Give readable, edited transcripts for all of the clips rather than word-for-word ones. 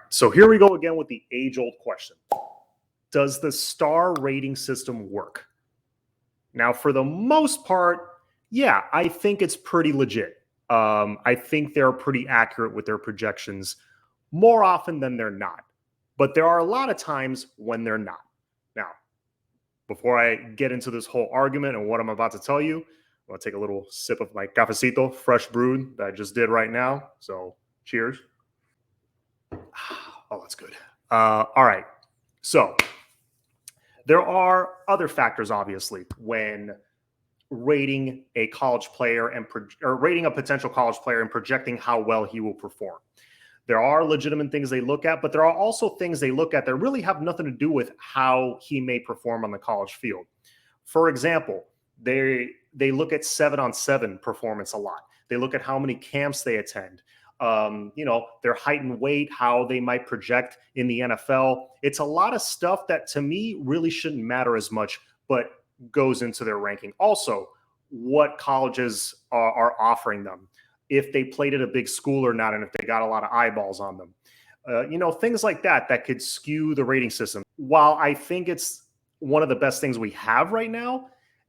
So here we go again with the age-old question. Does the star rating system work? Now, for the most part, yeah, I think it's pretty legit. I think they're pretty accurate with their projections more often than they're not. But there are a lot of times when they're not. Now, before I get into this whole argument and what I'm about to tell you, I'm going to take a little sip of my cafecito, fresh brewed, that I just did right now. So cheers. Oh, that's good. All right. So there are other factors, obviously, when rating a college player or rating a potential college player and projecting how well he will perform. There are legitimate things they look at, but there are also things they look at that really have nothing to do with how he may perform on the college field. For example, they look at 7-on-7 performance a lot. They look at how many camps they attend. Their height and weight, how they might project in the NFL. It's a lot of stuff that to me really shouldn't matter as much, but goes into their ranking. Also, what colleges are offering them, if they played at a big school or not, and if they got a lot of eyeballs on them. Things like that could skew the rating system. While I think it's one of the best things we have right now,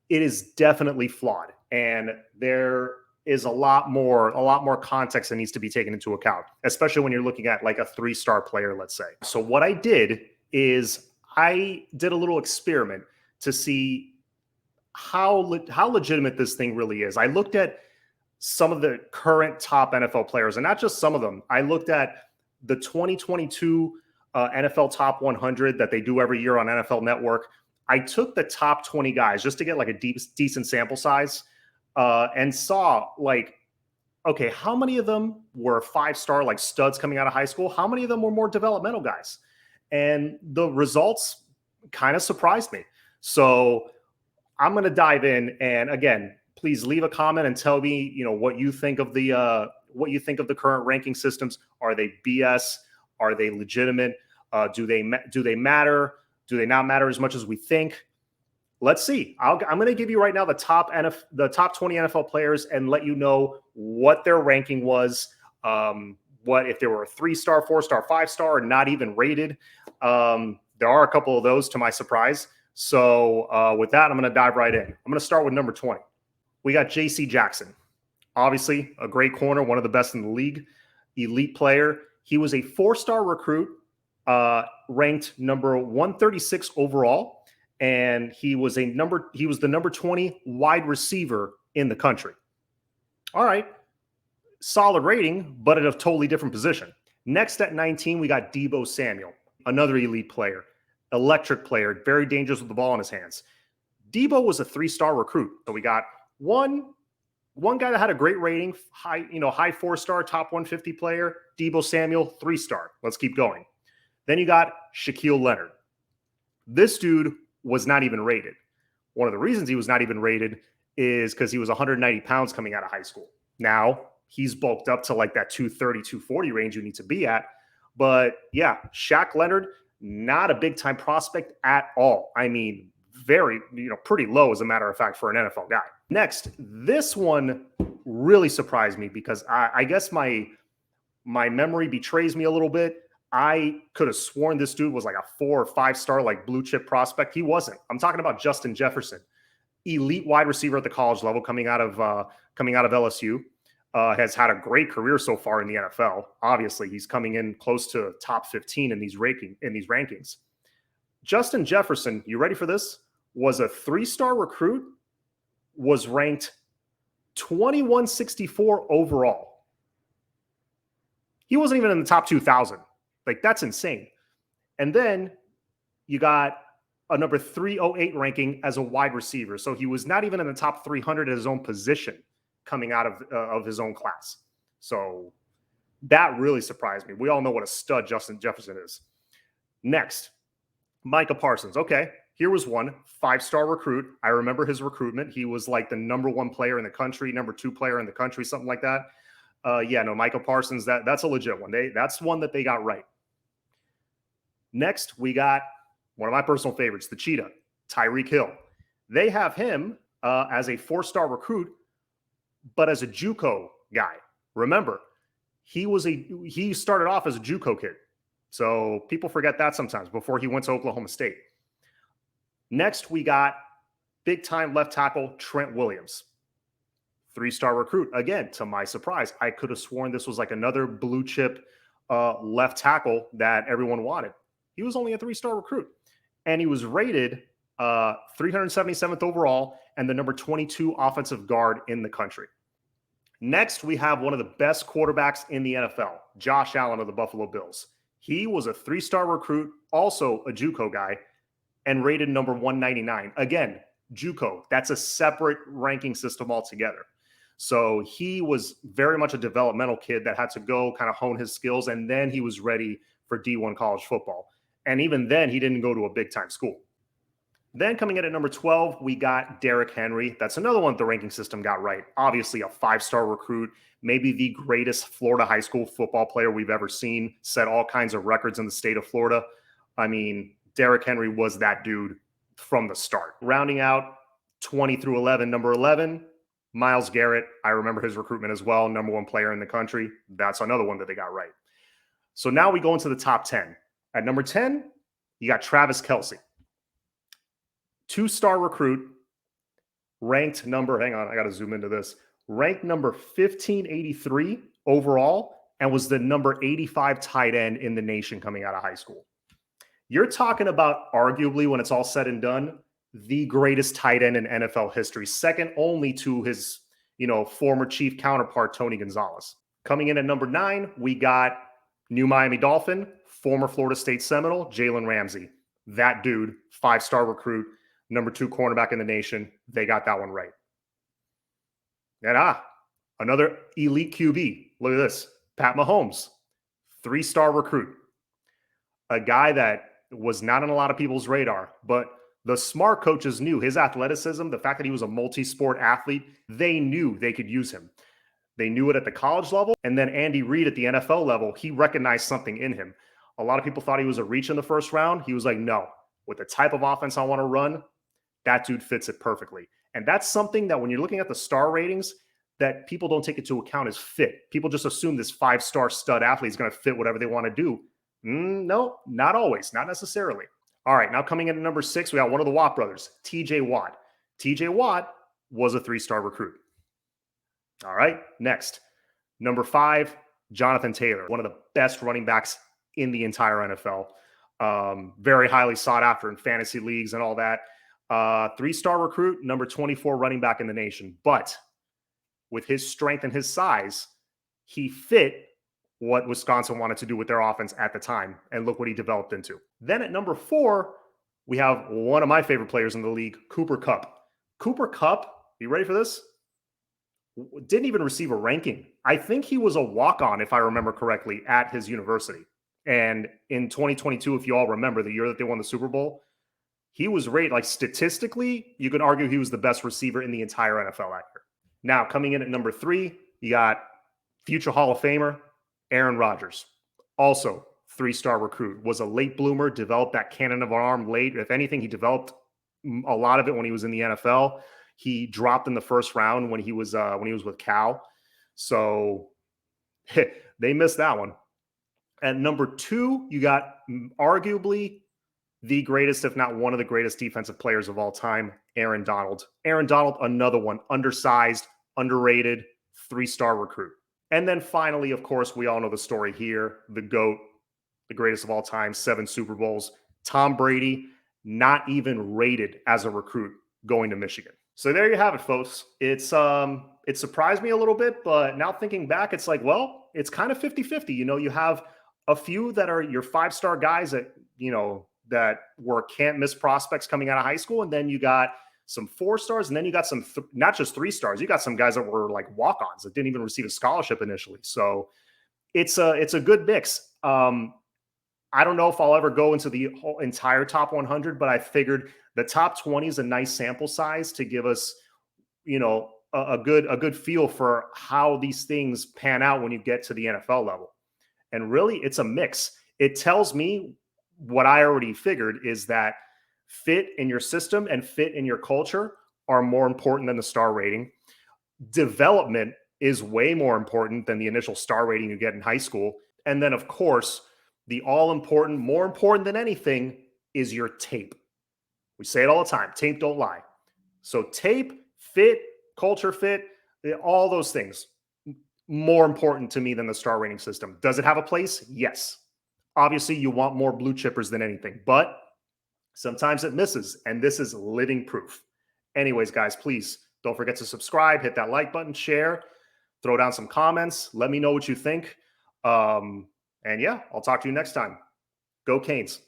it is definitely flawed. And there is a lot more context that needs to be taken into account, especially when you're looking at like a 3-star player, let's say. So what I did is I did a little experiment to see how legitimate this thing really is. I looked at some of the current top NFL players, and not just some of them. I looked at the 2022 NFL Top 100 that they do every year on NFL Network. I took the top 20 guys just to get like a decent sample size. And saw okay, how many of them were 5-star like studs coming out of high school? How many of them were more developmental guys? And the results kind of surprised me. So I'm going to dive in, and again, please leave a comment and tell me, what you think of the current ranking systems. Are they BS? Are they legitimate? Do they matter? Do they not matter as much as we think? Let's see. I'm going to give you right now the top 20 NFL players and let you know what their ranking was. What if they were a 3-star, 4-star, 5-star, not even rated. There are a couple of those to my surprise. So with that, I'm going to dive right in. I'm going to start with number 20. We got J.C. Jackson. Obviously, a great corner, one of the best in the league, elite player. He was a 4-star recruit, ranked number 136 overall. And he was the number 20 wide receiver in the country. All right. Solid rating, but at a totally different position. Next at 19, we got Deebo Samuel, another elite player, electric player, very dangerous with the ball in his hands. Deebo was a 3-star recruit. So we got one guy that had a great rating, high 4-star, top 150 player, Deebo Samuel, 3-star. Let's keep going. Then you got Shaquille Leonard. This dude was not even rated. One of the reasons he was not even rated is because he was 190 pounds coming out of high school. Now he's bulked up to like that 230, 240 range you need to be at. But yeah, Shaq Leonard, not a big time prospect at all. I mean, very, pretty low as a matter of fact for an NFL guy. Next, this one really surprised me because I guess my memory betrays me a little bit. I could have sworn this dude was like a 4 or 5-star, like blue chip prospect. He wasn't. I'm talking about Justin Jefferson, elite wide receiver at the college level, coming out of LSU. Has had a great career so far in the NFL. Obviously, he's coming in close to top 15 in these rankings. Justin Jefferson, you ready for this? Was a 3-star recruit. Was ranked 2164 overall. He wasn't even in the top 2,000. Like, that's insane. And then you got a number 308 ranking as a wide receiver. So he was not even in the top 300 at his own position coming out of his own class. So that really surprised me. We all know what a stud Justin Jefferson is. Next, Micah Parsons. Okay, here was one 5-star recruit. I remember his recruitment. He was like the number 1 player in the country, number 2 player in the country, something like that. Micah Parsons, that's a legit one. That's one that they got right. Next, we got one of my personal favorites, the Cheetah, Tyreek Hill. They have him as a 4-star recruit, but as a JUCO guy. Remember, he started off as a JUCO kid. So people forget that sometimes before he went to Oklahoma State. Next, we got big time left tackle Trent Williams, 3-star recruit. Again, to my surprise, I could have sworn this was like another blue chip left tackle that everyone wanted. He was only a 3-star recruit, and he was rated 377th overall and the number 22 offensive guard in the country. Next, we have one of the best quarterbacks in the NFL, Josh Allen of the Buffalo Bills. He was a 3-star recruit, also a JUCO guy, and rated number 199. Again, JUCO, that's a separate ranking system altogether. So he was very much a developmental kid that had to go kind of hone his skills, and then he was ready for D1 college football. And even then, he didn't go to a big-time school. Then coming in at number 12, we got Derrick Henry. That's another one the ranking system got right. Obviously, a 5-star recruit, maybe the greatest Florida high school football player we've ever seen, set all kinds of records in the state of Florida. I mean, Derrick Henry was that dude from the start. Rounding out 20 through 11, number 11, Myles Garrett. I remember his recruitment as well, number 1 player in the country. That's another one that they got right. So now we go into the top 10. At number 10, you got Travis Kelce. 2-star recruit, ranked number, hang on, I got to zoom into this, ranked number 1583 overall, and was the number 85 tight end in the nation coming out of high school. You're talking about arguably, when it's all said and done, the greatest tight end in NFL history, second only to his, former chief counterpart, Tony Gonzalez. Coming in at number 9, we got new Miami Dolphin, former Florida State Seminole, Jalen Ramsey. That dude, 5-star recruit, number 2 cornerback in the nation. They got that one right. And another elite QB. Look at this. Pat Mahomes, 3-star recruit. A guy that was not on a lot of people's radar, but the smart coaches knew his athleticism, the fact that he was a multi-sport athlete, they knew they could use him. They knew it at the college level. And then Andy Reid at the NFL level, he recognized something in him. A lot of people thought he was a reach in the first round. He was like, no, with the type of offense I want to run, that dude fits it perfectly. And that's something that when you're looking at the star ratings, that people don't take into account is fit. People just assume this 5-star stud athlete is going to fit whatever they want to do. No, not always, not necessarily. All right, now coming in at number 6, we got one of the Watt brothers, TJ Watt. TJ Watt was a 3-star recruit. All right, next. Number 5, Jonathan Taylor, one of the best running backs in the entire NFL. Very highly sought after in fantasy leagues and all that. 3-star recruit, number 24 running back in the nation. But with his strength and his size, he fit what Wisconsin wanted to do with their offense at the time. And look what he developed into. Then at number 4, we have one of my favorite players in the league, Cooper Kupp. Cooper Kupp, you ready for this? Didn't even receive a ranking. I think he was a walk-on, if I remember correctly, at his university. And in 2022, if you all remember, the year that they won the Super Bowl, he was rated, like statistically, you could argue he was the best receiver in the entire NFL that year. Now, coming in at number 3, you got future Hall of Famer, Aaron Rodgers. Also, 3-star recruit, was a late bloomer, developed that cannon of an arm late. If anything, he developed a lot of it when he was in the NFL. He dropped in the first round when he was with Cal. So they missed that one. At number 2, you got arguably the greatest, if not one of the greatest defensive players of all time, Aaron Donald. Aaron Donald, another one, undersized, underrated, 3-star recruit. And then finally, of course, we all know the story here, the GOAT, the greatest of all time, 7 Super Bowls. Tom Brady, not even rated as a recruit going to Michigan. So there you have it, folks. It surprised me a little bit, but now thinking back, it's like, well, it's kind of 50-50. You have a few that are your 5-star guys that, that were can't miss prospects coming out of high school. And then you got some 4-stars, and then you got some, not just 3-stars, you got some guys that were like walk-ons that didn't even receive a scholarship initially. So it's a good mix. I don't know if I'll ever go into the whole entire top 100, but I figured the top 20 is a nice sample size to give us, a good feel for how these things pan out when you get to the NFL level. And really, it's a mix. It tells me what I already figured is that fit in your system and fit in your culture are more important than the star rating. Development is way more important than the initial star rating you get in high school. And then, of course, the all important, more important than anything, is your tape. We say it all the time, tape don't lie. So tape, fit, culture fit, all those things, more important to me than the star rating system. Does it have a place? Yes. Obviously, you want more blue chippers than anything, but sometimes it misses, and this is living proof. Anyways, guys, please don't forget to subscribe, hit that like button, share, throw down some comments. Let me know what you think. And yeah, I'll talk to you next time. Go Canes.